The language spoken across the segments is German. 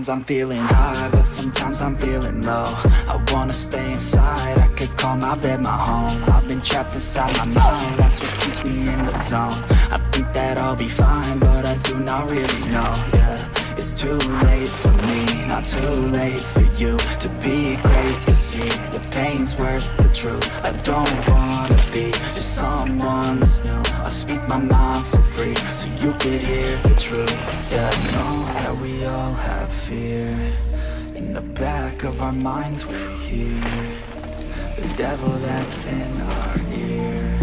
Sometimes I'm feeling high, but sometimes I'm feeling low. I wanna stay inside, I could call my bed my home. I've been trapped inside my mind, that's what keeps me in the zone. I think that I'll be fine, but I do not really know, yeah. It's too late for me, not too late for you to be great, to see the pain's worth the truth. I don't wanna be just someone that's new. I speak my mind so free, so you could hear the truth. Yeah, I know that we all have fear. In the back of our minds we hear the devil that's in our ear.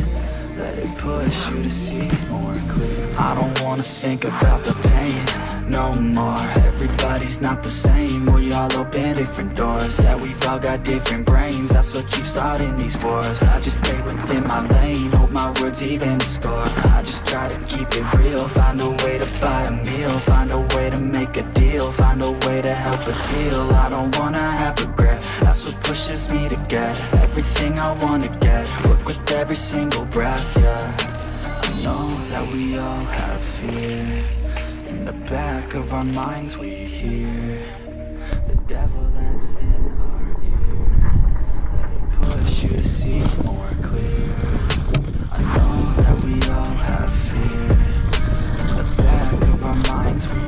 Let it push you to see more clear. I don't wanna think about the pain no more. Everybody's not the same, we all open different doors. Yeah, we've all got different brains, that's what keeps starting these wars. I just stay within my lane, hope my words even score. I just try to keep it real, find a way to buy a meal, find a way to make a deal, find a way to help us heal. I don't wanna have regret, that's what pushes me to get everything I wanna get, work with every single breath, yeah. I know that we all have fear. In the back of our minds we hear the devil that's in our ear. Let it push you to see more clear. I know that we all have fear. In the back of our minds we hear.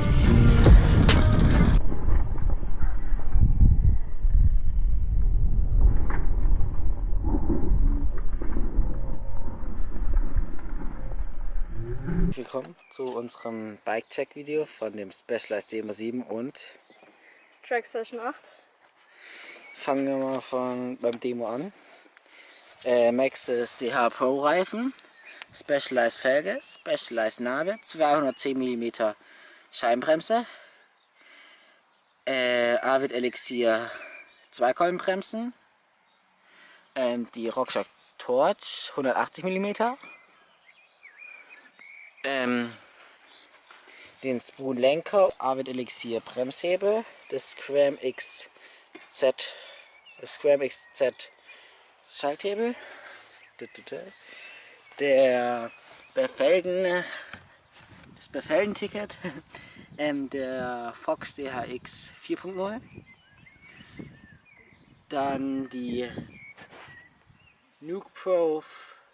Willkommen zu unserem Bike-Check-Video von dem Specialized Demo7 und Track Session 8. Fangen wir mal beim Demo an. Maxxis DH Pro Reifen, Specialized Felge, Specialized Narbe, 210 mm Scheibenbremse, Avid Elixir Zweikolbenbremsen, die RockShox Torch 180 mm, den Spoon Lenker, Avid Elixir Bremshebel, das Scram XZ Schalthebel, das Befelden-Ticket, der Fox DHX 4.0, dann die Nuke Pro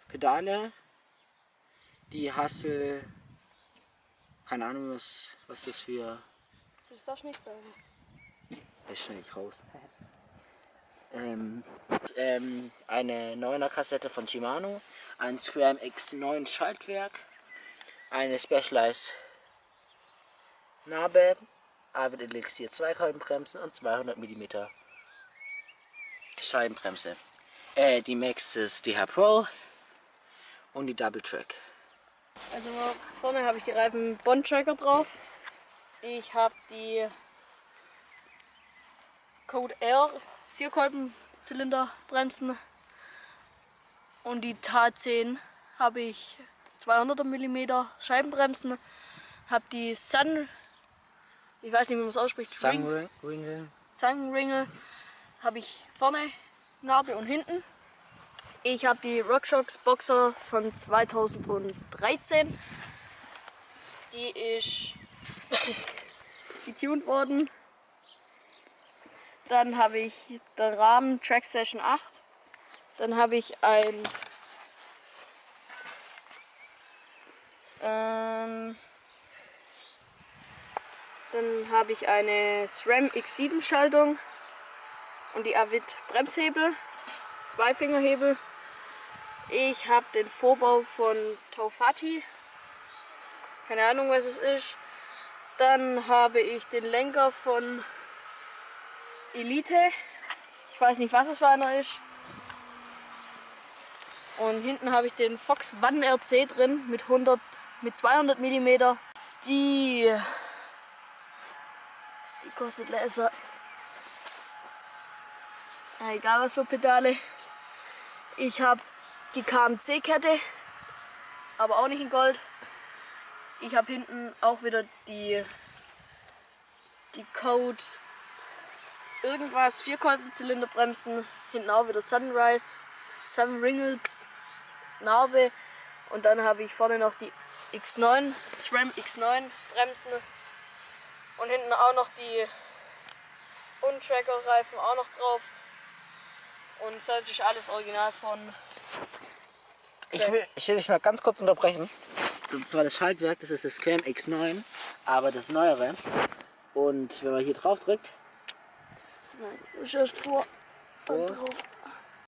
Pedale, die Hassel, keine Ahnung was das für... Das darfst du nicht sagen. Das schneide ich raus. Eine 9er Kassette von Shimano, ein Scram X9 Schaltwerk, eine Specialized Narbe, Avid Elixir Zweikolbenbremsen und 200 mm Scheibenbremse. Die Maxxis DH Pro und die Double Track. Also vorne habe ich die Reifen Bond-Tracker drauf. Ich habe die Code R 4-Kolben-Zylinderbremsen und die TA10 habe ich 200 mm Scheibenbremsen. Habe die Sun, ich weiß nicht wie man es ausspricht, Sunringle habe ich vorne Narbe und hinten. Ich habe die RockShox Boxer von 2013. Die ist getuned worden. Dann habe ich den Rahmen Track Session 8. Dann habe ich eine SRAM X7 Schaltung und die Avid Bremshebel, Zweifingerhebel. Ich habe den Vorbau von Taufati, keine Ahnung was es ist. Dann habe ich den Lenker von Elite, ich weiß nicht was es für einer ist. Und hinten habe ich den Fox One RC drin mit 200 mm. Die kostet Laser. Egal was für Pedale. Ich habe die KMC-Kette, aber auch nicht in Gold. Ich habe hinten auch wieder die Code irgendwas 4-Kolben-Zylinderbremsen. Hinten auch wieder Sunrise, Ringles, Narbe. Und dann habe ich vorne noch die X9, SRAM X9 Bremsen. Und hinten auch noch die Und Tracker-Reifen auch noch drauf. Und das ist alles original von... Ich will dich mal ganz kurz unterbrechen. Und zwar das Schaltwerk, das ist das Scram X9, aber das neuere. Und wenn man hier drauf drückt, Nein, du schaust vor. Vor. Drauf.